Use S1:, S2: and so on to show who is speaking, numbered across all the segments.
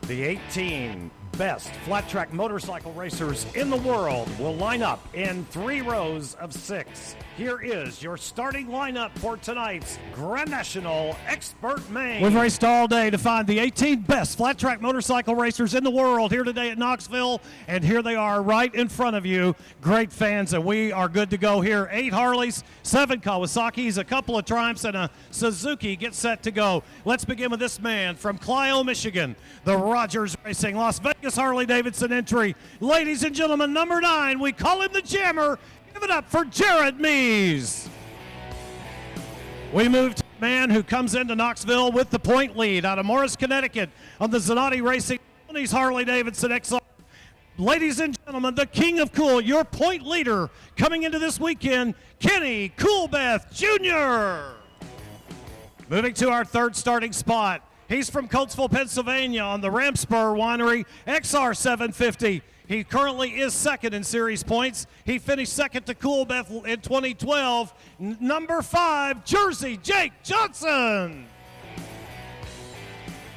S1: The 18 best flat track motorcycle racers in the world will line up in 3 rows of 6. Here is your starting lineup for tonight's Grand National Expert Main.
S2: We've raced all day to find the 18 best flat track motorcycle racers in the world here today at Knoxville, and here they are right in front of you. Great fans, and we are good to go here. 8 Harleys, 7 Kawasaki's, a couple of Triumphs, and a Suzuki get set to go. Let's begin with this man from Clio, Michigan, the Rogers Racing Las Vegas Harley-Davidson entry. Ladies and gentlemen, number 9, we call him the Jammer. Give it up for Jared Mees. We move to the man who comes into Knoxville with the point lead out of Morris, Connecticut on the Zanotti Racing Harley-Davidson XR. Ladies and gentlemen, the king of cool, your point leader coming into this weekend, Kenny Coolbeth Jr. Moving to our third starting spot. He's from Coatesville, Pennsylvania on the Ramspur Winery XR 750. He currently is second in series points. He finished second to Coolbeth in 2012. Number 5, Jersey, Jake Johnson.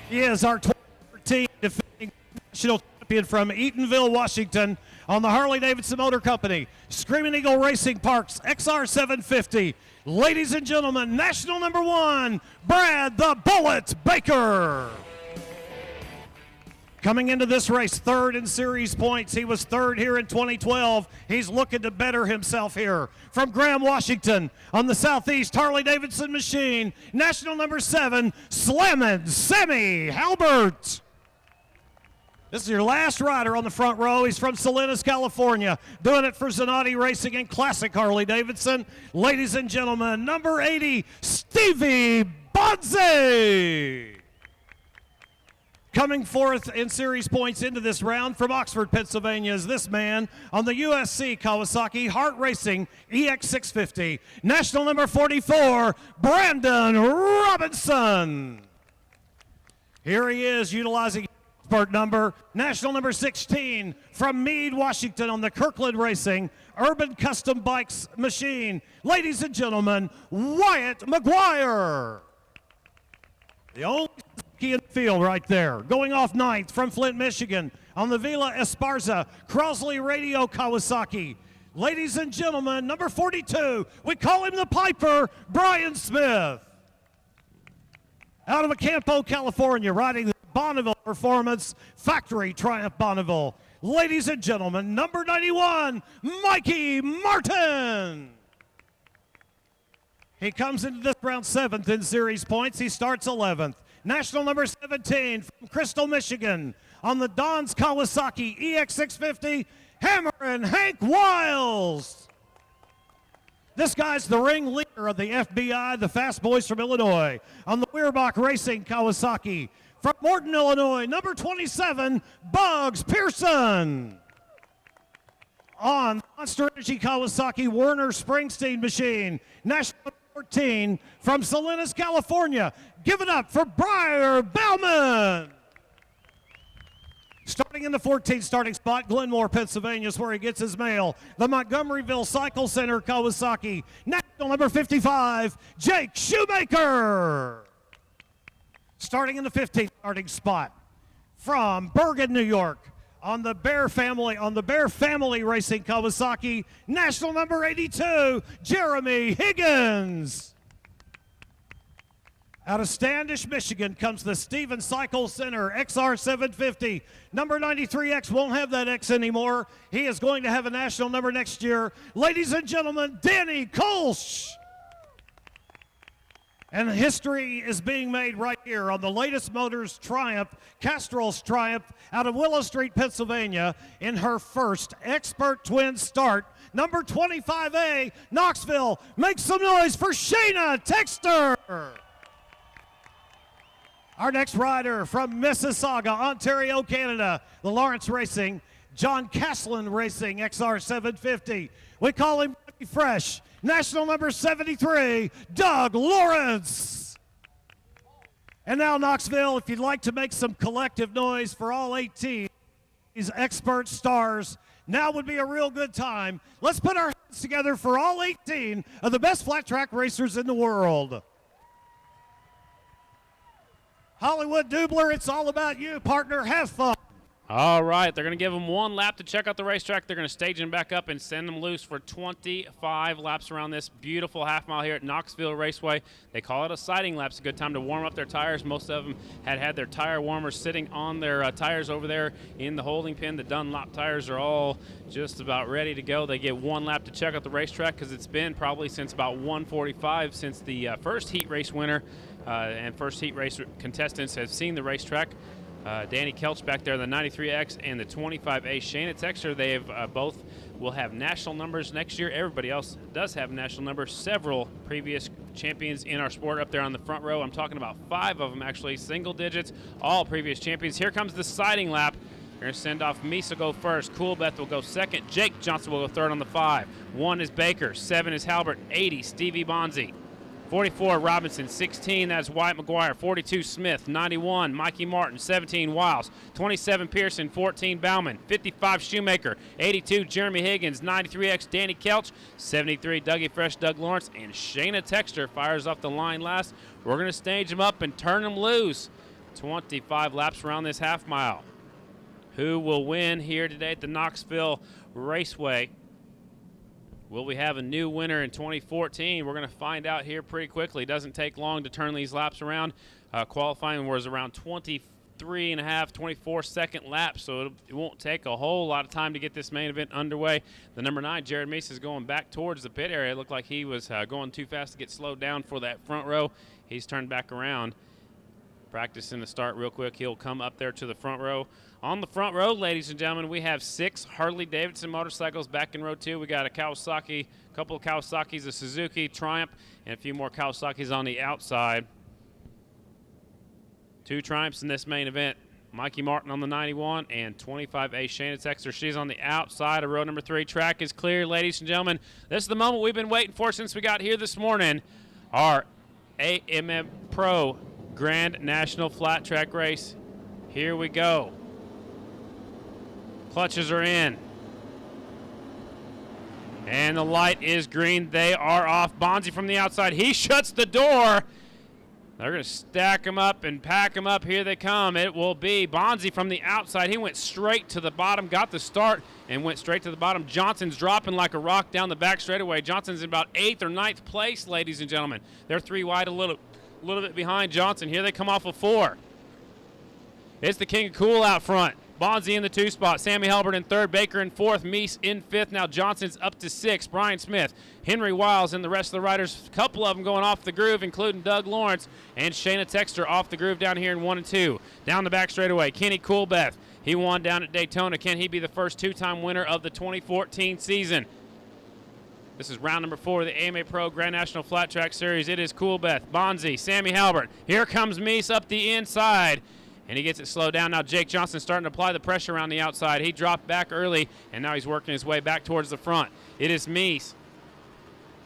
S2: He is our 2013 defending national champion from Eatonville, Washington on the Harley-Davidson Motor Company. Screaming Eagle Racing Parks XR 750. Ladies and gentlemen, national number 1, Brad the Bullet Baker. Coming into this race, third in series points. He was third here in 2012. He's looking to better himself here. From Graham, Washington, on the Southeast Harley-Davidson machine, national number 7, Slammin' Sammy Halbert. This is your last rider on the front row. He's from Salinas, California, doing it for Zanotti Racing and Classic Harley-Davidson. Ladies and gentlemen, number 80, Stevie Bonze. Coming forth in series points into this round from Oxford, Pennsylvania is this man on the USC Kawasaki Hart Racing EX650. National number 44, Brandon Robinson. Here he is utilizing expert number, national number 16 from Meade, Washington on the Kirkland Racing Urban Custom Bikes machine. Ladies and gentlemen, Wyatt McGuire. The only key in the field right there. Going off 9th from Flint, Michigan on the Villa Esparza Crosley Radio Kawasaki. Ladies and gentlemen, number 42, we call him the Piper, Brian Smith. Out of Acampo, California, riding the Bonneville Performance Factory Triumph Bonneville. Ladies and gentlemen, number 91, Mikey Martin. He comes into this round 7th in series points. He starts 11th. National number 17 from Crystal, Michigan on the Don's Kawasaki EX650, Hammer and Hank Wiles. This guy's the ring leader of the FBI, the Fast Boys from Illinois, on the Weerbach Racing Kawasaki. From Morton, Illinois, number 27, Bugs Pearson. On Monster Energy Kawasaki Werner Springsteen machine, national 14 from Salinas, California. Give it up for Briar Bauman. Starting in the 14th starting spot, Glenmore, Pennsylvania is where he gets his mail. The Montgomeryville Cycle Center Kawasaki, national number 55, Jake Shoemaker. Starting in the 15th starting spot, from Bergen, New York, on the Bear Family Racing Kawasaki, national number 82, Jeremy Higgins. Out of Standish, Michigan comes the Stevens Cycle Center XR 750. Number 93X won't have that X anymore. He is going to have a national number next year. Ladies and gentlemen, Danny Kolsch. And history is being made right here on the latest Motors Triumph, Castrol's Triumph, out of Willow Street, Pennsylvania, in her first Expert Twin start. Number 25A, Knoxville. Make some noise for Shayna Texter. Our next rider from Mississauga, Ontario, Canada, the Lawrence Racing, John Caslin Racing XR 750. We call him Fresh. National number 73, Doug Lawrence. And now Knoxville, if you'd like to make some collective noise for all 18 these expert stars, now would be a real good time. Let's put our hands together for all 18 of the best flat track racers in the world. Hollywood Dubler, it's all about you, partner. Have fun.
S3: All right, they're going to give them one lap to check out the racetrack. They're going to stage them back up and send them loose for 25 laps around this beautiful half mile here at Knoxville Raceway. They call it a sighting lap. It's a good time to warm up their tires. Most of them had their tire warmers sitting on their tires over there in the holding pen. The Dunlop tires are all just about ready to go. They get one lap to check out the racetrack because it's been probably since about 1:45 since the first heat race winner and first heat race contestants have seen the racetrack. Danny Kelch back there, the 93X and the 25A. Shayna Texter, they have both will have national numbers next year. Everybody else does have national numbers. Several previous champions in our sport up there on the front row. I'm talking about 5 of them actually, single digits, all previous champions. Here comes the sighting lap. We're going to send off Misa go first. Coolbeth will go second. Jake Johnson will go third on the 5. 1 is Baker. 7 is Halbert. 80, Stevie Bonzi. 44, Robinson. 16, that's Wyatt McGuire. 42, Smith. 91, Mikey Martin. 17, Wiles. 27, Pearson. 14, Bauman. 55, Shoemaker. 82, Jeremy Higgins. 93X, Danny Kelch. 73, Dougie Fresh, Doug Lawrence. And Shayna Texter fires off the line last. We're going to stage them up and turn them loose. 25 laps around this half mile. Who will win here today at the Knoxville Raceway? Will we have a new winner in 2014? We're going to find out here pretty quickly. It doesn't take long to turn these laps around. Qualifying was around 23 and a half, 24-second laps, so it won't take a whole lot of time to get this main event underway. The number 9, Jared Meese, is going back towards the pit area. It looked like he was going too fast to get slowed down for that front row. He's turned back around. Practicing the start real quick. He'll come up there to the front row. On the front row, ladies and gentlemen, we have 6 Harley-Davidson motorcycles back in row 2. We got a Kawasaki, a couple of Kawasaki's, a Suzuki, Triumph, and a few more Kawasaki's on the outside. 2 Triumphs in this main event. Mikey Martin on the 91 and 25A Shayna Texter. She's on the outside of row number 3. Track is clear, ladies and gentlemen. This is the moment we've been waiting for since we got here this morning. Our AMM Pro Grand National Flat Track Race. Here we go. Clutches are in. And the light is green. They are off. Bonzi from the outside. He shuts the door. They're going to stack them up and pack them up. Here they come. It will be Bonzi from the outside. He went straight to the bottom, got the start, and went straight to the bottom. Johnson's dropping like a rock down the back straightaway. Johnson's in about 8th or 9th place, ladies and gentlemen. They're 3 wide, a little bit behind Johnson. Here they come off of 4. It's the King of Cool out front. Bonzi in the 2 spot. Sammy Halbert in 3rd. Baker in 4th. Meese in 5th. Now Johnson's up to 6th. Brian Smith. Henry Wiles and the rest of the riders. A couple of them going off the groove, including Doug Lawrence. And Shayna Texter off the groove down here in 1 and 2. Down the back straightaway. Kenny Coolbeth. He won down at Daytona. Can he be the first 2-time winner of the 2014 season? This is round number 4 of the AMA Pro Grand National Flat Track Series. It is Coolbeth, Bonzi, Sammy Halbert. Here comes Meese up the inside, and he gets it slowed down. Now Jake Johnson starting to apply the pressure around the outside. He dropped back early, and now he's working his way back towards the front. It is Meese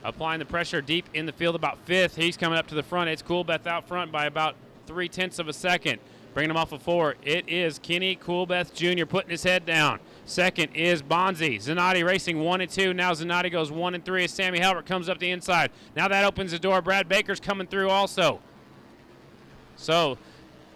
S3: applying the pressure deep in the field, about 5th. He's coming up to the front. It's Coolbeth out front by about 0.3 of a second. Bringing him off of 4, it is Kenny Coolbeth Jr. putting his head down. 2nd is Bonzi. Zanotti racing 1 and 2. Now Zanotti goes 1 and 3 as Sammy Halbert comes up the inside. Now that opens the door. Brad Baker's coming through also. So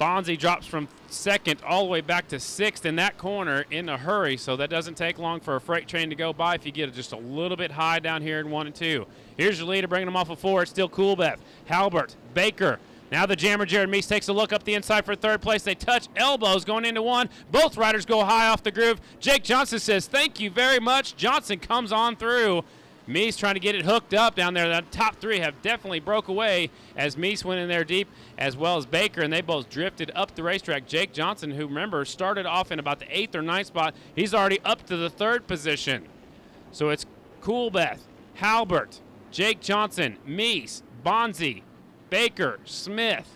S3: Bonzi drops from 2nd all the way back to 6th in that corner in a hurry, so that doesn't take long for a freight train to go by if you get it just a little bit high down here in 1 and 2. Here's your leader bringing him off of 4. It's still Coolbeth, Halbert, Baker. Now the jammer, Jared Meese, takes a look up the inside for 3rd place. They touch elbows going into 1. Both riders go high off the groove. Jake Johnson says, thank you very much. Johnson comes on through. Meese trying to get it hooked up down there. The top 3 have definitely broke away as Meese went in there deep, as well as Baker, and they both drifted up the racetrack. Jake Johnson, who, remember, started off in about the 8th or 9th spot, he's already up to the 3rd position. So it's Coolbeth, Halbert, Jake Johnson, Meese, Bonzi, Baker, Smith.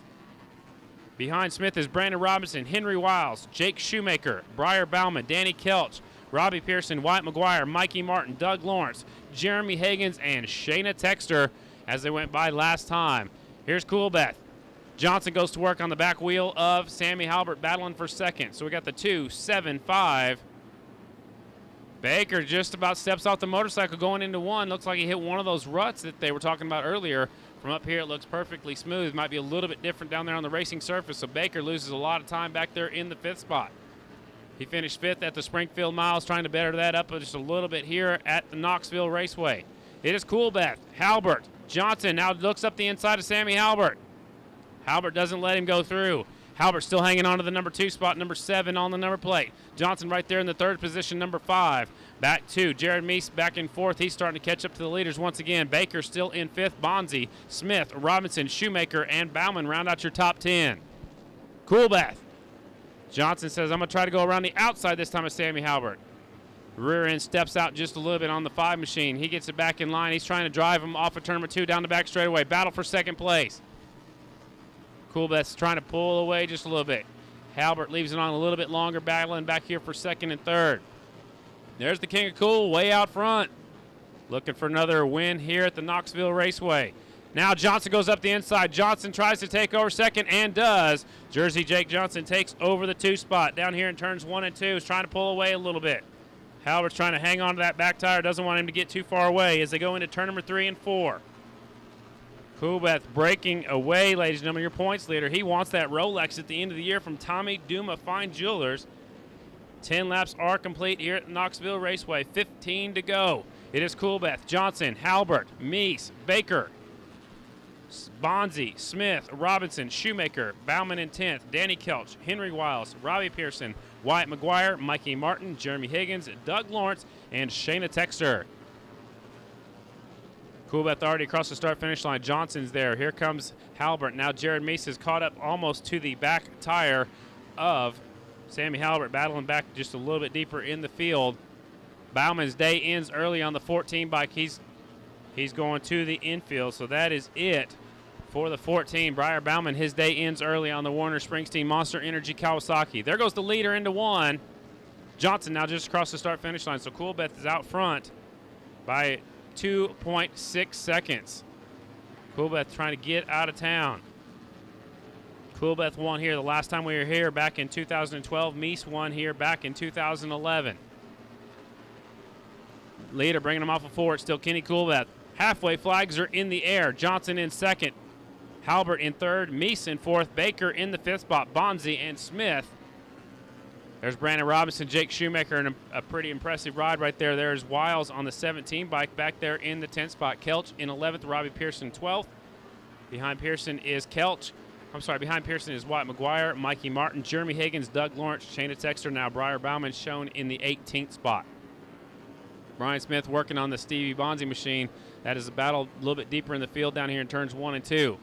S3: Behind Smith is Brandon Robinson, Henry Wiles, Jake Shoemaker, Briar Bauman, Danny Kelch, Robbie Pearson, Wyatt McGuire, Mikey Martin, Doug Lawrence, Jeremy Higgins, and Shayna Texter as they went by last time. Here's Coolbeth. Johnson goes to work on the back wheel of Sammy Halbert battling for 2nd. So we got the 2, 7, 5. Baker just about steps off the motorcycle going into 1. Looks like he hit one of those ruts that they were talking about earlier From up here, it looks perfectly smooth. Might be a little bit different down there on the racing surface, so Baker loses a lot of time back there in the 5th spot. He finished 5th at the Springfield Miles, trying to better that up just a little bit here at the Knoxville Raceway. It is Coolbeth, Halbert, Johnson now looks up the inside of Sammy Halbert. Halbert doesn't let him go through. Halbert still hanging on to the number 2 spot, number 7 on the number plate. Johnson right there in the 3rd position, number 5. Back 2, Jared Meese back in 4th. He's starting to catch up to the leaders once again. Baker still in 5th. Bonzi, Smith, Robinson, Shoemaker, and Bauman round out your top 10. Coolbeth. Johnson says, I'm going to try to go around the outside this time of Sammy Halbert. Rear end steps out just a little bit on the 5 machine. He gets it back in line. He's trying to drive him off of turn number 2 down the back straightaway. Battle for 2nd place. Coolbeth's trying to pull away just a little bit. Halbert leaves it on a little bit longer, battling back here for 2nd and 3rd. There's the King of Cool way out front. Looking for another win here at the Knoxville Raceway. Now Johnson goes up the inside. Johnson tries to take over 2nd and does. Jersey Jake Johnson takes over the 2 spot. Down here in turns 1 and 2 is trying to pull away a little bit. Halbert's trying to hang on to that back tire. Doesn't want him to get too far away as they go into turn number 3 and 4. Coolbeth breaking away, ladies and gentlemen, your points leader. He wants that Rolex at the end of the year from Tommy Duma Fine Jewelers. 10 laps are complete here at Knoxville Raceway. 15 to go. It is Coolbeth, Johnson, Halbert, Meese, Baker, Bonzi, Smith, Robinson, Shoemaker, Bauman in 10th, Danny Kelch, Henry Wiles, Robbie Pearson, Wyatt McGuire, Mikey Martin, Jeremy Higgins, Doug Lawrence, and Shayna Texter. Coolbeth already across the start-finish line. Johnson's there. Here comes Halbert. Now Jared Meese is caught up almost to the back tire of Sammy Halbert, battling back just a little bit deeper in the field. Bauman's day ends early on the 14 bike. He's going to the infield, so that is it for the 14. Briar Bauman, his day ends early on the Warner Springsteen Monster Energy Kawasaki. There goes the leader into 1. Johnson now just across the start-finish line, so Coolbeth is out front by 2.6 seconds. Coolbeth trying to get out of town. Coolbeth won here the last time we were here back in 2012. Meese won here back in 2011. Leader bringing him off of 4. It's still Kenny Coolbeth. Halfway flags are in the air. Johnson in 2nd. Halbert in 3rd. Meese in 4th. Baker in the 5th spot. Bonzi and Smith. There's Brandon Robinson, Jake Shoemaker, and a pretty impressive ride right there. There's Wiles on the 17 bike back there in the 10th spot. Kelch in 11th, Robbie Pearson 12th. Behind Pearson is behind Pearson is Wyatt McGuire, Mikey Martin, Jeremy Higgins, Doug Lawrence, Shayna Texter. Now Briar Bauman shown in the 18th spot. Brian Smith working on the Stevie Bonzi machine. That is a battle a little bit deeper in the field down here in turns 1 and 2.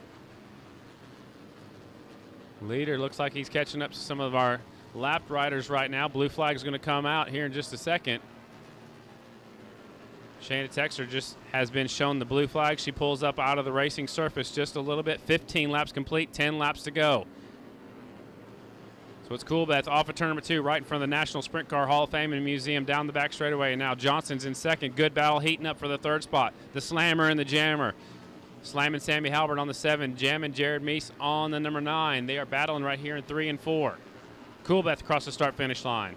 S3: Leader looks like he's catching up to some of our lapped riders right now. Blue flag is going to come out here in just a second. Shayna Texter just has been shown the blue flag. She pulls up out of the racing surface just a little bit. 15 laps complete, 10 laps to go. So it's Coolbeth off of turn number 2, right in front of the National Sprint Car Hall of Fame and Museum down the back straightaway. And now Johnson's in 2nd. Good battle heating up for the 3rd spot. The Slammer and the Jammer. Slamming Sammy Halbert on the 7, jamming Jared Meese on the number 9. They are battling right here in 3 and 4. Coolbeth across the start-finish line.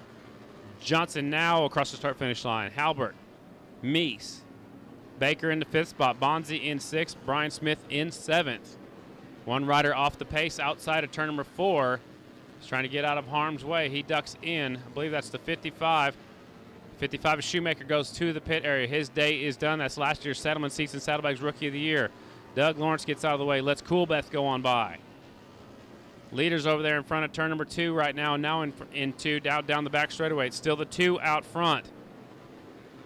S3: Johnson now across the start-finish line. Halbert, Meese, Baker in the 5th spot. Bonzi in 6th. Brian Smith in 7th. One rider off the pace outside of turn number 4. He's trying to get out of harm's way. He ducks in. I believe that's the 55. 55 Shoemaker goes to the pit area. His day is done. That's last year's Saddleman Seats and Saddlebags Rookie of the Year. Doug Lawrence gets out of the way. Lets Coolbeth go on by. Leaders over there in front of turn number 2 right now. Now in 2 down the back straightaway. It's still the 2 out front.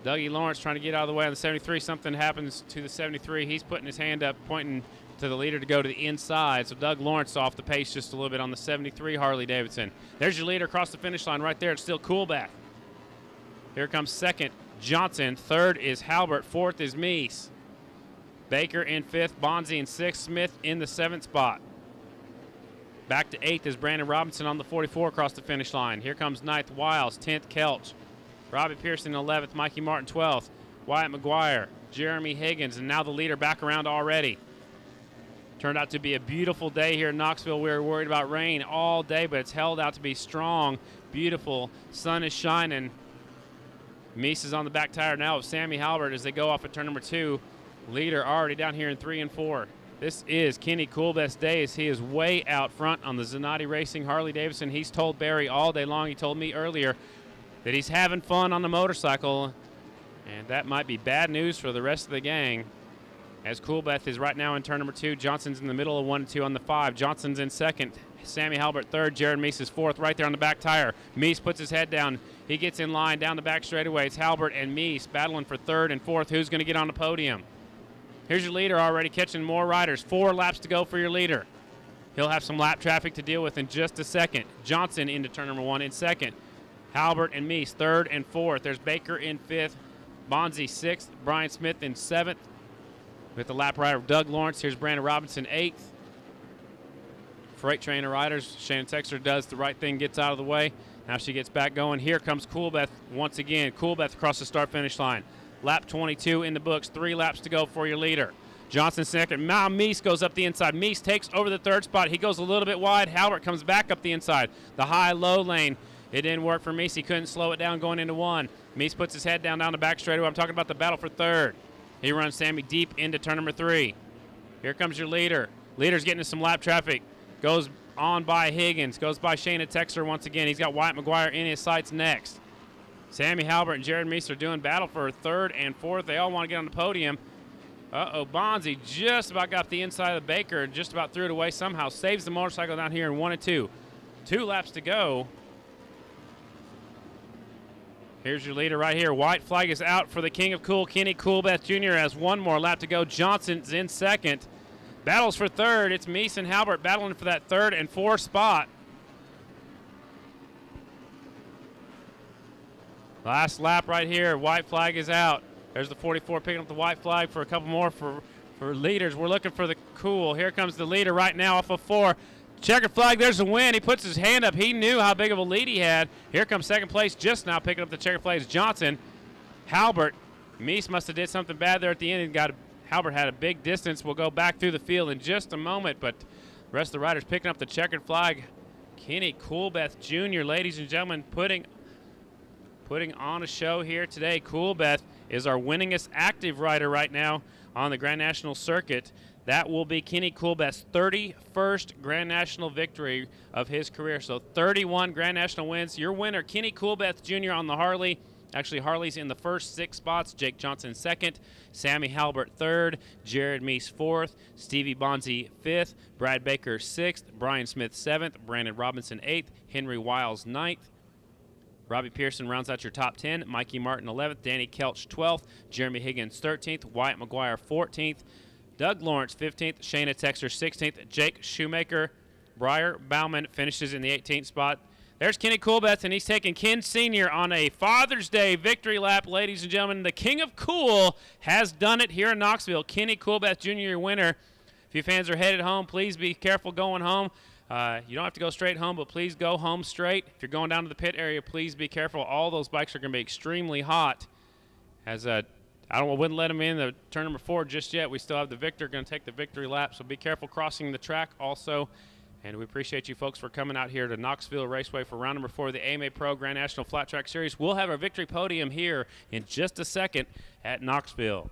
S3: Dougie Lawrence trying to get out of the way on the 73. Something happens to the 73. He's putting his hand up, pointing to the leader to go to the inside. So Doug Lawrence off the pace just a little bit on the 73 Harley-Davidson. There's your leader across the finish line right there. It's still Coolbeth. Here comes 2nd, Johnson. 3rd is Halbert. 4th is Meese. Baker in 5th. Bonzi in 6th. Smith in the 7th spot. Back to 8th is Brandon Robinson on the 44 across the finish line. Here comes 9th, Wiles. 10th, Kelch. Robbie Pearson 11th. Mikey Martin 12th. Wyatt McGuire. Jeremy Higgins. And now the leader back around already. Turned out to be a beautiful day here in Knoxville. We were worried about rain all day, but it's held out to be strong, beautiful. Sun is shining. Meese is on the back tire now of Sammy Halbert as they go off at turn number 2. Leader already down here in 3 and 4. This is Kenny Coolbeth's day as he is way out front on the Zanotti Racing Harley-Davidson. He's told Barry all day long, he told me earlier, that he's having fun on the motorcycle, and that might be bad news for the rest of the gang. As Coolbeth is right now in turn number 2, Johnson's in the middle of 1 and 2 on the 5. Johnson's in second. Sammy Halbert third. Jared Meese is fourth right there on the back tire. Meese puts his head down. He gets in line down the back straightaway. It's Halbert and Meese battling for third and fourth. Who's going to get on the podium? Here's your leader already catching more riders. 4 laps to go for your leader. He'll have some lap traffic to deal with in just a second. Johnson into turn number 1 in second. Halbert and Meese third and fourth. There's Baker in fifth. Bonzi sixth. Brian Smith in seventh. With the lap rider Doug Lawrence. Here's Brandon Robinson eighth. Freight train of riders. Shannon Texter does the right thing, gets out of the way. Now she gets back going. Here comes Coolbeth once again. Coolbeth across the start-finish line. Lap 22 in the books. 3 laps to go for your leader. Johnson second. Now Meese goes up the inside. Meese takes over the third spot. He goes a little bit wide. Halbert comes back up the inside. The high-low lane. It didn't work for Meese. He couldn't slow it down going into 1. Meese puts his head down the back straightaway. I'm talking about the battle for third. He runs Sammy deep into turn number 3. Here comes your leader. Leader's getting some lap traffic. Goes on by Higgins. Goes by Shayna Texter once again. He's got Wyatt McGuire in his sights next. Sammy Halbert and Jared Meese are doing battle for third and fourth. They all want to get on the podium. Bonzi just about got the inside of the Baker. Just about threw it away somehow. Saves the motorcycle down here in 1 and 2. 2 laps to go. Here's your leader right here. White flag is out for the King of Cool, Kenny Coolbeth Jr. has 1 more lap to go. Johnson's in second. Battles for third. It's Meese and Halbert battling for that third and fourth spot. Last lap right here. White flag is out. There's the 44 picking up the white flag for a couple more for leaders. We're looking for the Cool. Here comes the leader right now off of 4. Checkered flag, there's a win. He puts his hand up. He knew how big of a lead he had. Here comes second place just now picking up the checkered flag is Johnson. Halbert. Meese must have did something bad there at the end and Halbert had a big distance. We'll go back through the field in just a moment, but the rest of the riders picking up the checkered flag. Kenny Coolbeth Jr., ladies and gentlemen, putting on a show here today. Coolbeth is our winningest active rider right now on the Grand National circuit. That will be Kenny Coolbeth's 31st Grand National victory of his career. So 31 Grand National wins. Your winner, Kenny Coolbeth Jr. on the Harley. Actually, Harley's in the first 6 spots. Jake Johnson second, Sammy Halbert third, Jared Meese fourth, Stevie Bonzi fifth, Brad Baker sixth, Brian Smith seventh, Brandon Robinson eighth, Henry Wiles ninth. Robbie Pearson rounds out your top 10. Mikey Martin 11th, Danny Kelch 12th, Jeremy Higgins 13th, Wyatt McGuire 14th, Doug Lawrence 15th, Shayna Texter 16th, Jake Shoemaker, Briar Bauman finishes in the 18th spot. There's Kenny Coolbeth, and he's taking Ken Sr. on a Father's Day victory lap. Ladies and gentlemen, the King of Cool has done it here in Knoxville. Kenny Coolbeth Jr., your winner. If you fans are headed home, please be careful going home. You don't have to go straight home, but please go home straight. If you're going down to the pit area, please be careful. All those bikes are going to be extremely hot. I wouldn't let him in the turn number 4 just yet. We still have the victor going to take the victory lap, so be careful crossing the track also. And we appreciate you folks for coming out here to Knoxville Raceway for round number 4 of the AMA Pro Grand National Flat Track Series. We'll have our victory podium here in just a second at Knoxville.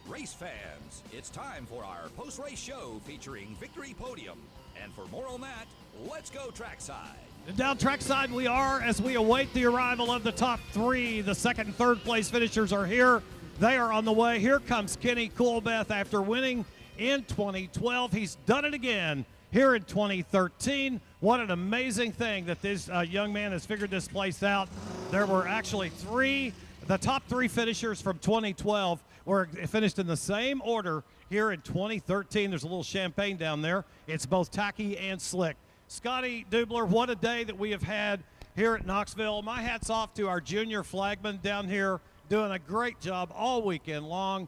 S4: Race fans, it's time for our post-race show featuring Victory Podium. And for more on that, let's go trackside.
S2: Down trackside we are as we await the arrival of the top 3. The second and third place finishers are here. They are on the way. Here comes Kenny Coolbeth after winning in 2012. He's done it again here in 2013. What an amazing thing that this young man has figured this place out. There were actually the top 3 finishers from 2012 were finished in the same order here in 2013. There's a little champagne down there. It's both tacky and slick. Scotty Dubler, what a day that we have had here at Knoxville. My hat's off to our junior flagman down here doing a great job all weekend long.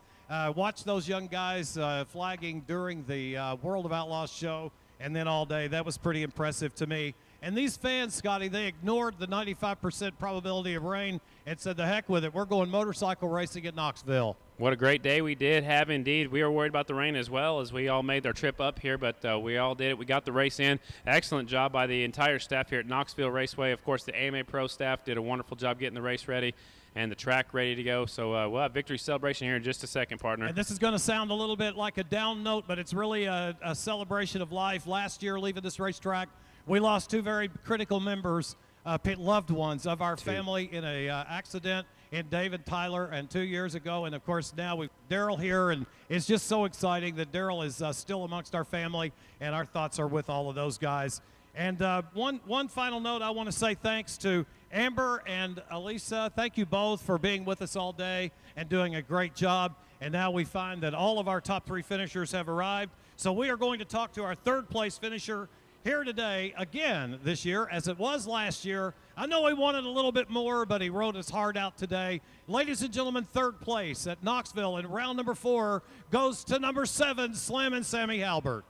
S2: Watch those young guys flagging during the World of Outlaws show and then all day. That was pretty impressive to me. And these fans, Scotty, they ignored the 95% probability of rain and said, the heck with it. We're going motorcycle racing at Knoxville.
S3: What a great day we did have indeed. We were worried about the rain as well as we all made our trip up here, but we all did it. We got the race in. Excellent job by the entire staff here at Knoxville Raceway. Of course, the AMA Pro staff did a wonderful job getting the race ready and the track ready to go. So we'll have victory celebration here in just a second, partner.
S2: And this is going to sound a little bit like a down note, but it's really a celebration of life. Last year, leaving this racetrack, we lost two very critical members, loved ones of our family in a accident in David Tyler, and 2 years ago. And, of course, now we've Daryl here, and it's just so exciting that Daryl is still amongst our family, and our thoughts are with all of those guys. And one final note, I want to say thanks to Amber and Elisa. Thank you both for being with us all day and doing a great job. And now we find that all of our top 3 finishers have arrived. So we are going to talk to our third-place finisher here today again this year, as it was last year. I know he wanted a little bit more, but he rode his heart out today. Ladies and gentlemen, third place at Knoxville in round number 4 goes to number 7, Slammin' Sammy Halbert.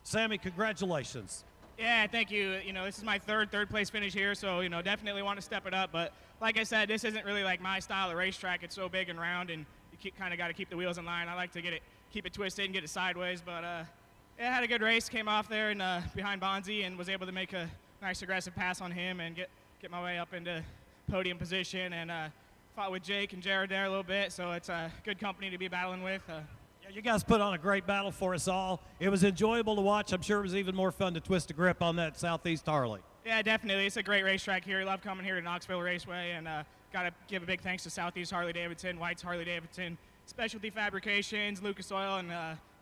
S2: Sammy, congratulations.
S5: Yeah, thank you. You know, this is my third place finish here, so, you know, definitely want to step it up. But like I said, this isn't really like my style of racetrack. It's so big and round, and you kind of got to keep the wheels in line. I like to keep it twisted and get it sideways, but yeah, had a good race, came off there and behind Bonzi, and was able to make a nice aggressive pass on him and get my way up into podium position, and fought with Jake and Jared there a little bit, so it's a good company to be battling with.
S2: Yeah, you guys put on a great battle for us all. It was enjoyable to watch. I'm sure it was even more fun to twist a grip on that Southeast Harley.
S5: Yeah, definitely. It's a great racetrack here. I love coming here to Knoxville Raceway, and got to give a big thanks to Southeast Harley-Davidson, White's Harley-Davidson, Specialty Fabrications, Lucas Oil, and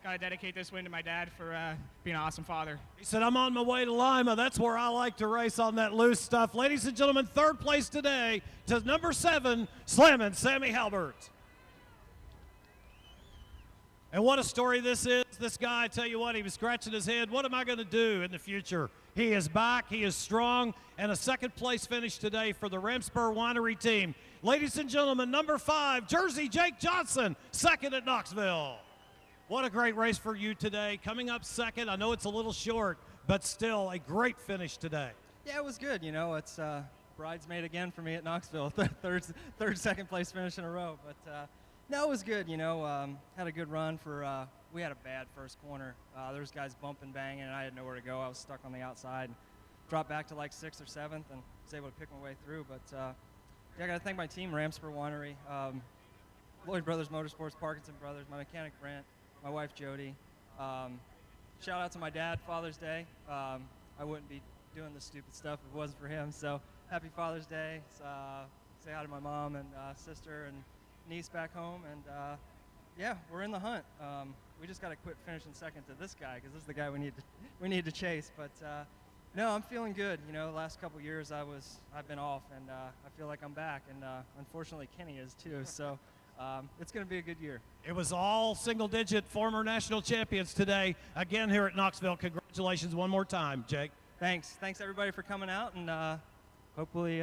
S5: got to dedicate this win to my dad for being an awesome father.
S2: He said, I'm on my way to Lima. That's where I like to race, on that loose stuff. Ladies and gentlemen, third place today to number 7, Slammin' Sammy Halbert. And what a story this is. This guy, I tell you what, he was scratching his head. What am I going to do in the future? He is back. He is strong. And a second place finish today for the Ramspur Winery team. Ladies and gentlemen, number 5, Jersey Jake Johnson, second at Knoxville. What a great race for you today. Coming up second, I know it's a little short, but still a great finish today.
S6: Yeah, it was good. You know, it's bridesmaid again for me at Knoxville. third second place finish in a row. But no, it was good. You know, had a good run for. We had a bad first corner. There was guys bumping, banging, and I had nowhere to go. I was stuck on the outside. Dropped back to like 6th or 7th, and was able to pick my way through. But yeah, I got to thank my team, Ramspur Winery, Lloyd Brothers Motorsports, Parkinson Brothers, my mechanic Brent, my wife Jody. Shout out to my dad, Father's Day. I wouldn't be doing this stupid stuff if it wasn't for him. So happy Father's Day. Say hi to my mom and sister and niece back home. And yeah, we're in the hunt. We just got to quit finishing second to this guy, because this is the guy we need to chase. But no, I'm feeling good. You know, the last couple years I've been off, and I feel like I'm back. And unfortunately, Kenny is too. So. It's going to be a good year.
S2: It was all single-digit former national champions today, again here at Knoxville. Congratulations one more time, Jake.
S6: Thanks everybody for coming out, and hopefully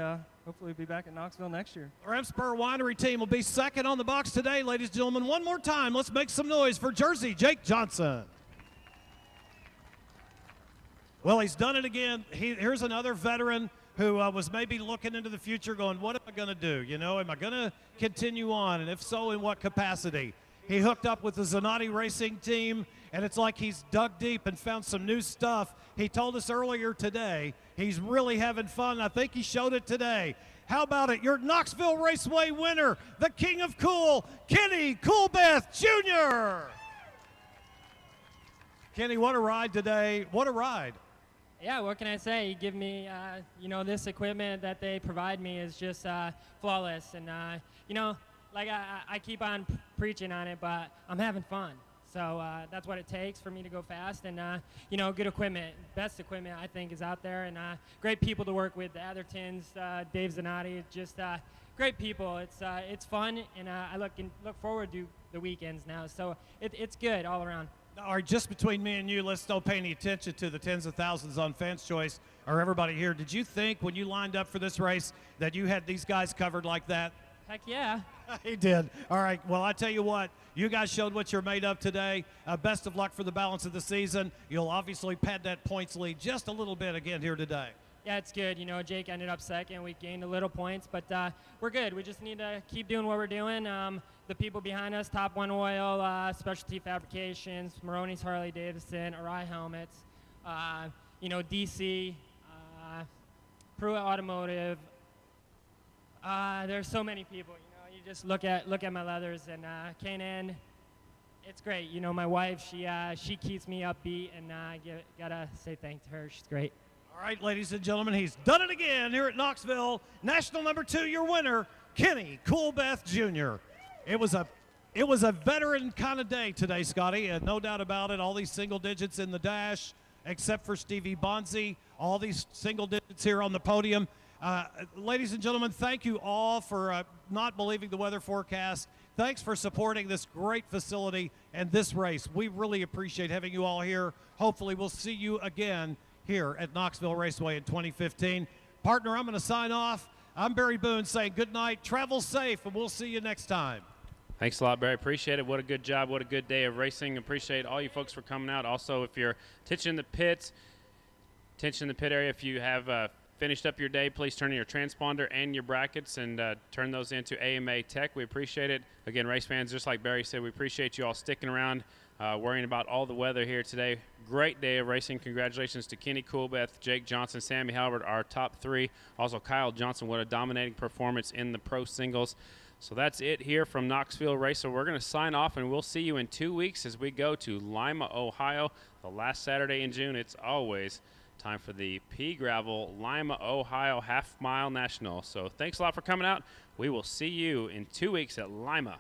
S6: we'll be back at Knoxville next year.
S2: The Ramspur Winery team will be second on the box today, ladies and gentlemen. One more time, let's make some noise for Jersey Jake Johnson. Well, he's done it again. Here's another veteran who was maybe looking into the future going, what am I going to do? You know, am I going to continue on? And if so, in what capacity? He hooked up with the Zanotti racing team, and it's like he's dug deep and found some new stuff. He told us earlier today he's really having fun. I think he showed it today. How about it? Your Knoxville Raceway winner, the king of cool, Kenny Coolbeth Jr. Kenny, what a ride today. What a ride.
S7: Yeah, what can I say? You give me, you know, this equipment that they provide me is just flawless. And, you know, like I keep on preaching on it, but I'm having fun. So that's what it takes for me to go fast. And, you know, good equipment, best equipment I think is out there. And great people to work with, the Athertons, Dave Zanotti, just great people. It's fun, and I look forward to the weekends now. So it's good all around.
S2: All right, just between me and you, let's don't pay any attention to the tens of thousands on Fans Choice or everybody here. Did you think when you lined up for this race that you had these guys covered like that?
S7: Heck yeah.
S2: He did. All right, well, I tell you what, you guys showed what you're made of today. Best of luck for the balance of the season. You'll obviously pad that points lead just a little bit again here today.
S7: Yeah, it's good. You know, Jake ended up second. We gained a little points, but we're good. We just need to keep doing what we're doing. the people behind us, Top One Oil, Specialty Fabrications, Maroney's Harley-Davidson, Arai Helmets, DC, Pruitt Automotive. There's so many people. You just look at my leathers, and K&N, it's great. My wife, she keeps me upbeat, and I gotta say thanks to her. She's great.
S2: All right, ladies and gentlemen, he's done it again here at Knoxville. National number 2, your winner, Kenny Coolbeth Jr. It was a veteran kind of day today, Scotty, and no doubt about it. All these single digits in the dash, except for Stevie Bonzi. All these single digits here on the podium. Ladies and gentlemen, thank you all for not believing the weather forecast. Thanks for supporting this great facility and this race. We really appreciate having you all here. Hopefully we'll see you again here at Knoxville Raceway in 2015. Partner, I'm going to sign off. I'm Barry Boone saying good night, travel safe, and we'll see you next time.
S3: Thanks a lot, Barry. Appreciate it. What a good job. What a good day of racing. Appreciate all you folks for coming out. Also, if you're attention in the pits, attention in the pit area, if you have finished up your day, please turn in your transponder and your brackets and turn those into AMA Tech. We appreciate it. Again, race fans, just like Barry said, we appreciate you all sticking around, worrying about all the weather here today. Great day of racing. Congratulations to Kenny Coolbeth, Jake Johnson, Sammy Halbert, our top 3. Also, Kyle Johnson, what a dominating performance in the pro singles. So that's it here from Knoxville Race. So we're going to sign off, and we'll see you in 2 weeks as we go to Lima, Ohio, the last Saturday in June. It's always time for the Pea Gravel Lima, Ohio Half Mile National. So thanks a lot for coming out. We will see you in 2 weeks at Lima.